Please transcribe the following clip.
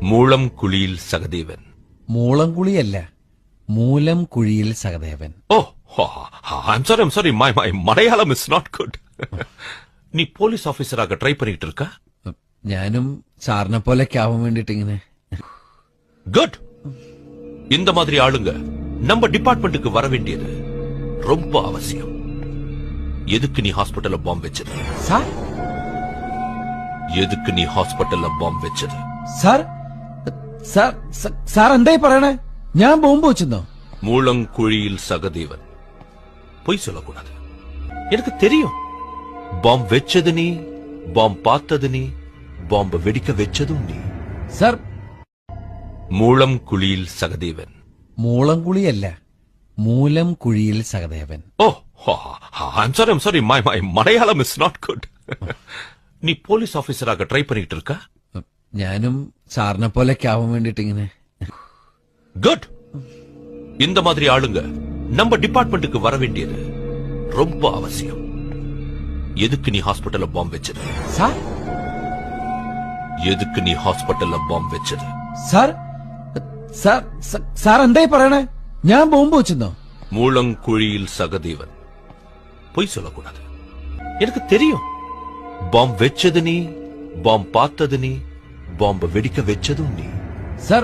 മൂളം കുഴിയിൽ സഹദേവൻ. മൂളംകുളിയല്ല, മൂലം കുഴിയിൽ സഹദേവൻ. ഓ, I'm sorry. My Malayalam is not good. நீ போலீஸ் ஆபீசராக ட்ரை பண்ணிட்டு இருக்க? ഞാനും സാറിനെ പോലെയൊക്കെ ആവാൻ വേണ്ടിട്ട് ഇങ്ങനെ. குட். இந்த மாதிரி ஆளுங்க நம்ம டிபார்ட்மெண்ட்டுக்கு வர வேண்டியது ரொம்ப அவசியம். எதுக்கு நீ ஹாஸ்பிடல்ல பாம்பு வச்சது? സാർ எதுக்கு நீ ஹாஸ்பிடல்ல பாம்பு வச்சது? സാർ സാർ സാർ എന്തായി പറയണേ? ഞാൻ ബോംബ് വെച്ചെന്നോ? மூலங்குழியில் சகதேவன். பொய் சொல்லக்கூடாது. எனக்கு தெரியும். பாம்பு வெச்சது நீ, பாம்பு பார்த்தது நீ, பாம்பு வெடிக்க வெச்சதும் நீ. സാർ மூலம் குழியில் சகதேவன். മൂളംകുളിയല്ല, മൂലം കുഴിയിൽ സഹദേവൻ. ஓ, I'm sorry. My Malayalam is not good. நீ போலீஸ் ஆபீசராக ட்ரை பண்ணிட்டு இருக்க? ഞാനും സാറിനെ പോലെയൊക്കെ ആവാൻ വേണ്ടിട്ട് ഇങ്ങനെ. குட். இந்த மாதிரி ஆளுங்க நம்ம டிபார்ட்மெண்ட்டுக்கு வர வேண்டியது ரொம்ப அவசியம். எதுக்கு நீ ஹாஸ்பிடல்ல பாம்பு வச்சது? സാർ எதுக்கு நீ ஹாஸ்பிடல்ல பாம்பு வச்சது? സാർ സാർ സാർ എന്തായി പറയണേ? ഞാൻ ബോംബ് വെച്ചെന്നോ? மூலங்குழியில் சகதேவன். பொய் சொல்லக்கூடாது. எனக்கு தெரியும். பாம்பு வெச்சது நீ, பாம்பு பார்த்தது நீ, பாம்பு வெடிக்க வெச்சதும் நீ. സാർ